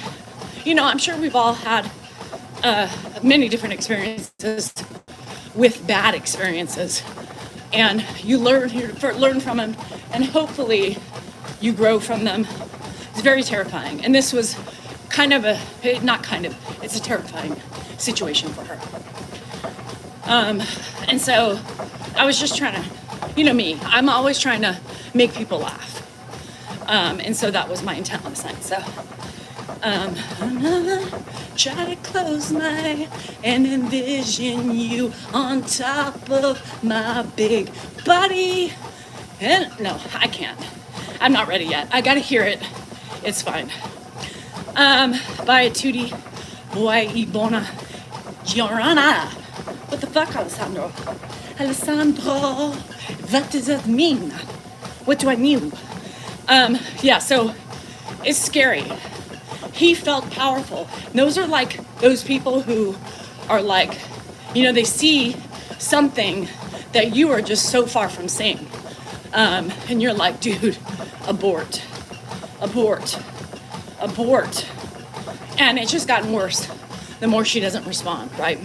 I'm sure we've all had many different experiences with bad experiences. And you learn from them, and hopefully you grow from them. It's very terrifying. And this was it's a terrifying situation for her. And so I was just trying to, me, I'm always trying to make people laugh. And so that was my intent last night. So, try to close my eye and envision you on top of my big body. And no, I can't. I'm not ready yet. I gotta hear it. It's fine. By tutti boy y bona giornata. What the fuck, Alessandro? Alessandro, what does that mean? What do I mean? So it's scary. He felt powerful. Those are like those people who are like, they see something that you are just so far from seeing. And you're like, dude, abort. And it's just gotten worse the more she doesn't respond, right?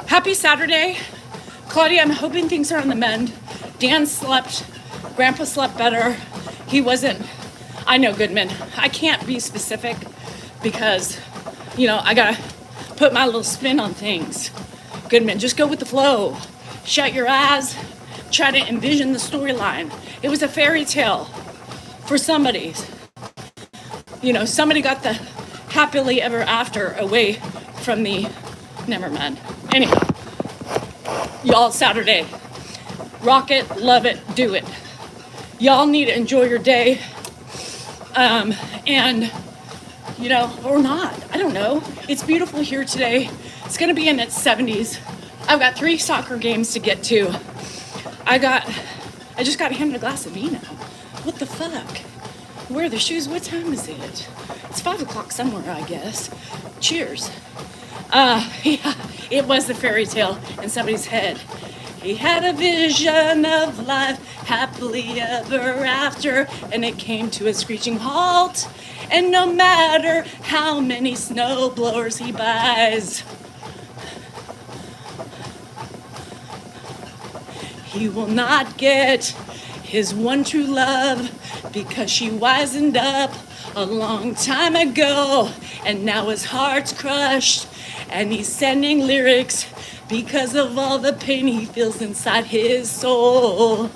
Happy Saturday. Claudia, I'm hoping things are on the mend. Dan slept. Grandpa slept better. He wasn't, I know, Goodman. I can't be specific because, I gotta put my little spin on things. Goodman, just go with the flow. Shut your eyes. Try to envision the storyline. It was a fairy tale for somebody. Somebody got the happily ever after away from the, never mind. Anyhow, y'all, Saturday. Rock it, love it, do it. Y'all need to enjoy your day. Or not. I don't know. It's beautiful here today. It's going to be in its 70s. I've got 3 soccer games to get to. I just got handed a glass of vino. What the fuck? Where are the shoes? What time is it? It's 5 o'clock somewhere, I guess. Cheers. It was the fairy tale in somebody's head. He had a vision of life happily ever after, and it came to a screeching halt. And no matter how many snowblowers he buys, he will not get his one true love, because she wisened up a long time ago, and now his heart's crushed, and he's sending lyrics because of all the pain he feels inside his soul.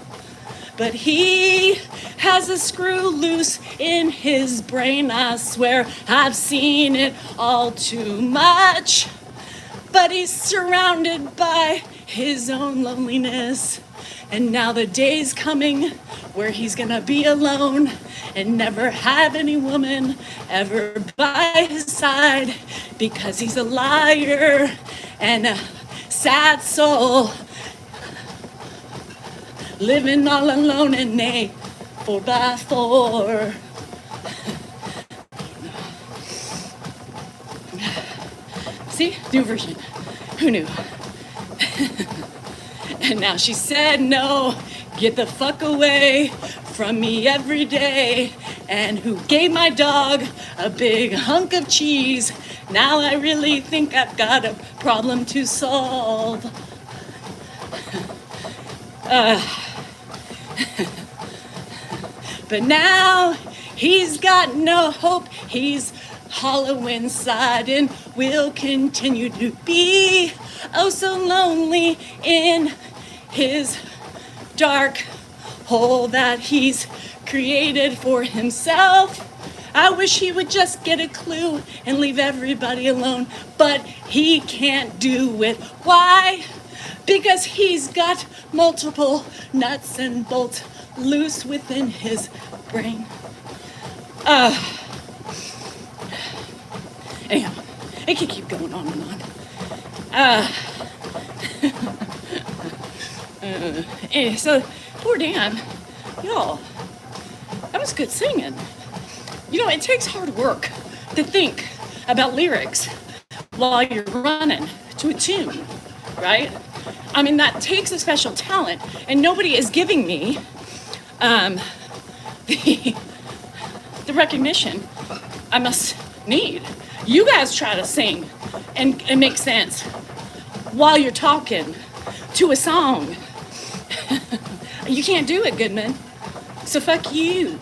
But he has a screw loose in his brain, I swear I've seen it all too much. But he's surrounded by his own loneliness, and now the day's coming where he's gonna be alone and never have any woman ever by his side, because he's a liar and a sad soul, living all alone in a 4x4. See, new version. Who knew? And now she said, no, get the fuck away from me every day. And who gave my dog a big hunk of cheese? Now I really think I've got a problem to solve. But now he's got no hope. He's hollow inside and will continue to be oh so lonely in his dark hole that he's created for himself. I wish he would just get a clue and leave everybody alone, but he can't do it. Why? Because he's got multiple nuts and bolts loose within his brain. Anyhow, it can keep going on and on. So, poor Dan, y'all, that was good singing. You know, it takes hard work to think about lyrics while you're running to a tune, right? I mean, that takes a special talent, and nobody is giving me the recognition I must need. You guys try to sing and make sense while you're talking to a song. You can't do it, Goodman. So fuck you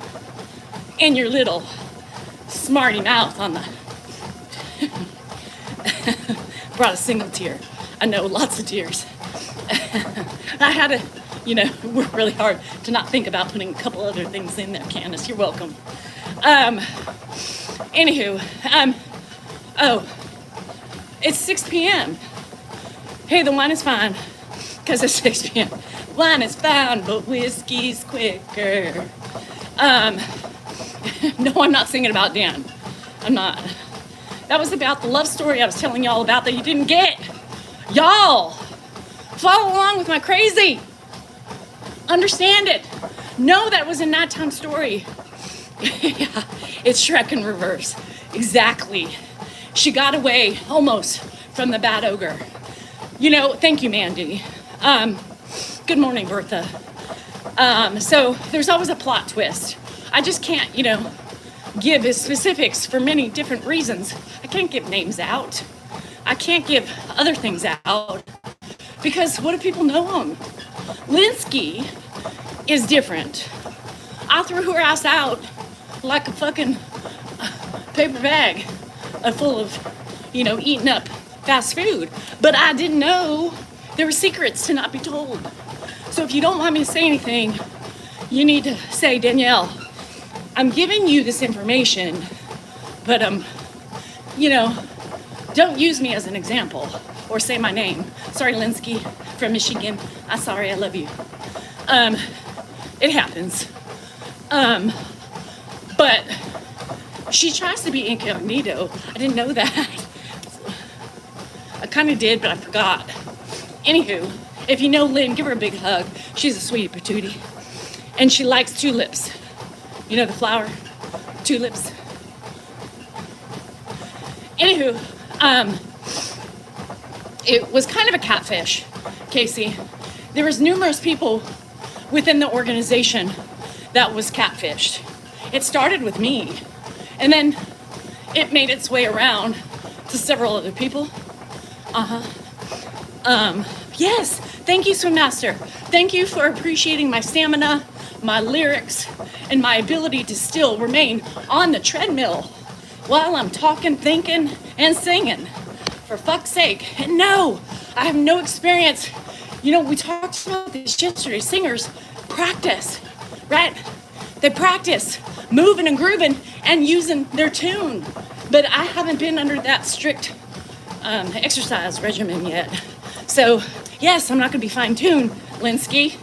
and your little smarty mouth on the... Brought a single tear. I know, lots of tears. I had to, work really hard to not think about putting a couple other things in there, Candace. You're welcome. Anywho, it's 6 p.m. Hey, the wine is fine, because it's 6 p.m. Wine is fine, but whiskey's quicker. No, I'm not singing about Dan. I'm not. That was about the love story I was telling y'all about that you didn't get. Y'all, follow along with my crazy. Understand it. Know that was a nighttime story. Yeah, it's Shrek in reverse. Exactly. She got away almost from the bad ogre. Thank you, Mandy. Good morning, Bertha. So there's always a plot twist. I just can't, give his specifics for many different reasons. I can't give names out. I can't give other things out because what do people know him? Linsky is different. I threw her ass out like a fucking paper bag full of, eating up fast food. But I didn't know there were secrets to not be told. So if you don't want me to say anything, you need to say, Danielle, I'm giving you this information, but don't use me as an example or say my name. Sorry, Linsky from Michigan. I'm sorry, I love you. It happens. But she tries to be incognito. I didn't know that. I kind of did, but I forgot. Anywho, if you know Lynn, give her a big hug. She's a sweetie patootie. And she likes tulips. You know the flower? Tulips. Anywho, it was kind of a catfish, Casey. There was numerous people within the organization that was catfished. It started with me, and then it made its way around to several other people. Yes, thank you, Swim Master. Thank you for appreciating my stamina, my lyrics, and my ability to still remain on the treadmill while I'm talking, thinking, and singing. For fuck's sake. And no, I have no experience. We talked about this yesterday. Singers practice, right? They practice moving and grooving and using their tune. But I haven't been under that strict exercise regimen yet. So, yes, I'm not going to be fine-tuned, Linsky.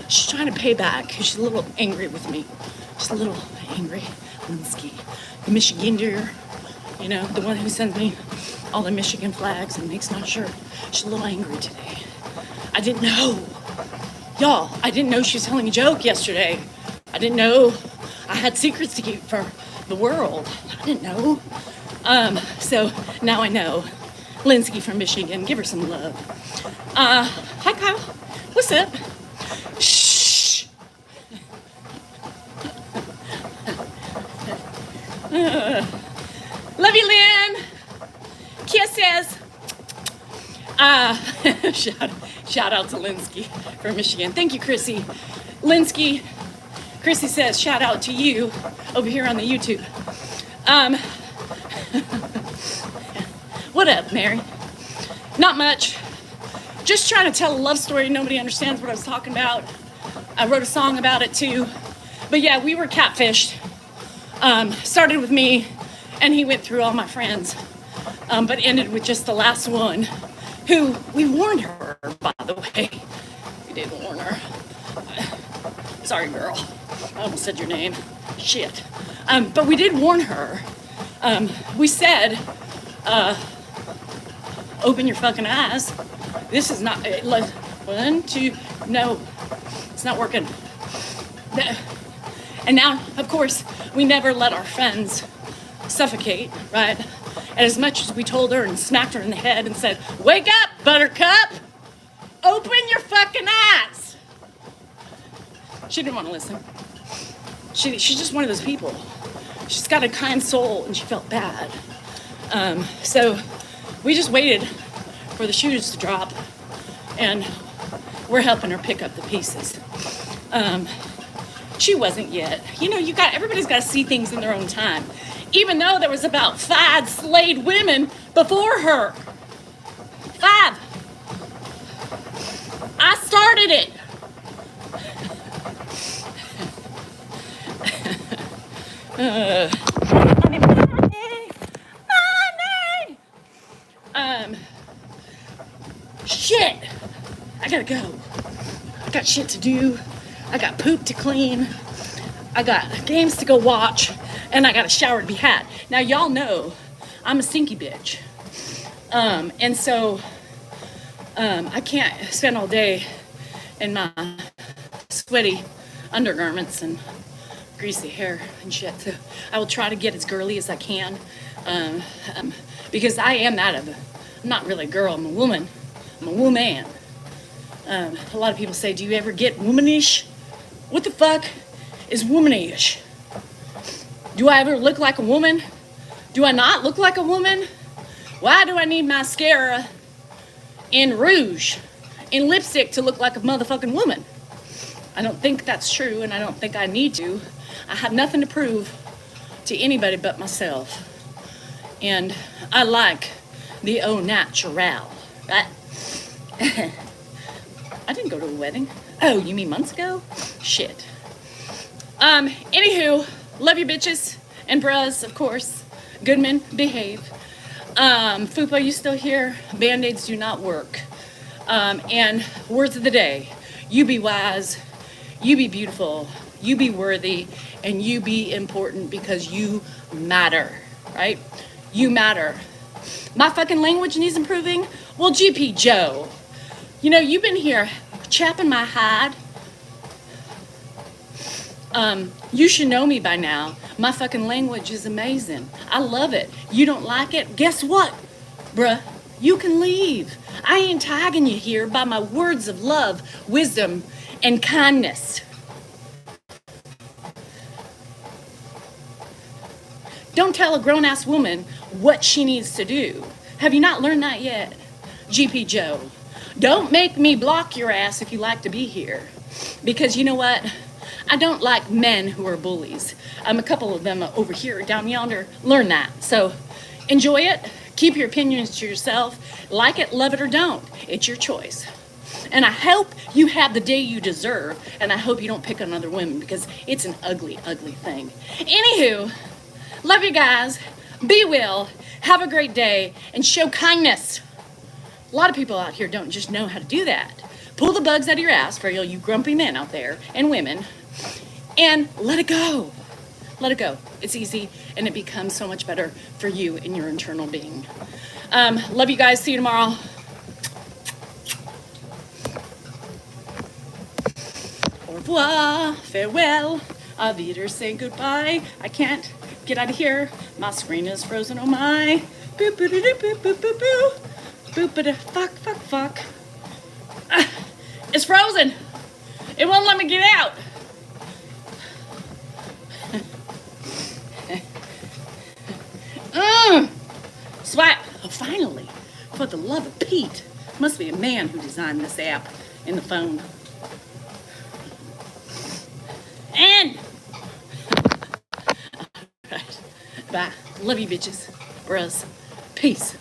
She's trying to pay back because she's a little angry with me. She's a little angry, Linsky. The Michigander, the one who sends me all the Michigan flags and makes my shirt. She's a little angry today. I didn't know. Y'all, I didn't know she was telling a joke yesterday. I didn't know I had secrets to keep for the world. I didn't know. So now I know. Linsky from Michigan. Give her some love. Hi, Kyle. What's up? Shh. Love you, Lynn. Kisses. Shout out to Linsky from Michigan. Thank you, Chrissy. Linsky. Chrissy says, shout out to you over here on the YouTube. What up, Mary? Not much. Just trying to tell a love story. Nobody understands what I was talking about. I wrote a song about it too. But yeah, we were catfished. Started with me, and he went through all my friends. But ended with just the last one, who we warned her, by the way. We did warn her. Sorry, girl. I almost said your name. Shit. But we did warn her. We said, open your fucking eyes. This is not, like, 1, 2, no, it's not working. And now, of course, we never let our friends suffocate, right? And as much as we told her and smacked her in the head and said, wake up, buttercup, open your fucking eyes. She didn't want to listen. She's just one of those people. She's got a kind soul, and she felt bad. So we just waited for the shoes to drop, and we're helping her pick up the pieces. She wasn't yet. You know, everybody's got to see things in their own time. Even though there was about 5 slayed women before her. 5. I started it. Money. Shit. I gotta go. I got shit to do. I got poop to clean. I got games to go watch. And I got a shower to be had. Now, y'all know I'm a stinky bitch. And so I can't spend all day in my sweaty undergarments and greasy hair and shit. So I will try to get as girly as I can. Because I am I'm not really a girl, I'm a woman. I'm a woman. A lot of people say, do you ever get womanish? What the fuck is womanish? Do I ever look like a woman? Do I not look like a woman? Why do I need mascara and rouge and lipstick to look like a motherfucking woman? I don't think that's true, and I don't think I need to. I have nothing to prove to anybody but myself. And I like the au naturel, right? I didn't go to a wedding. Oh, you mean months ago? Shit. Anywho, love you bitches and bras, of course. Goodman, behave. Fupa, you still here? Band-Aids do not work. And words of the day. You be wise, you be beautiful, you be worthy, and you be important because you matter, right? You matter. My fucking language needs improving? Well, GP Joe, you know, you've been here chapping my hide. You should know me by now. My fucking language is amazing. I love it. You don't like it? Guess what, bruh? You can leave. I ain't tagging you here by my words of love, wisdom, and kindness. Don't tell a grown-ass woman what she needs to do. Have you not learned that yet? GP Joe, don't make me block your ass if you like to be here. Because you know what? I don't like men who are bullies. A couple of them over here, down yonder, learn that. So enjoy it. Keep your opinions to yourself. Like it, love it, or don't. It's your choice. And I hope you have the day you deserve, and I hope you don't pick on other women because it's an ugly, ugly thing. Anywho, love you guys. Be well. Have a great day, and show kindness. A lot of people out here don't just know how to do that. Pull the bugs out of your ass for you grumpy men out there and women, and let it go. Let it go. It's easy, and it becomes so much better for you and your internal being. Love you guys. See you tomorrow. Au revoir. Farewell. Auf Wiedersehen. Say goodbye. I can't get out of here. My screen is frozen. Oh my. Boo, boo, boo, boo, boo, boo, boo. Boop-a-da, fuck. Ah, it's frozen. It won't let me get out. Swipe. Oh, finally. For the love of Pete. Must be a man who designed this app in the phone. And. Right. Bye. Love you, bitches. Bros. Peace.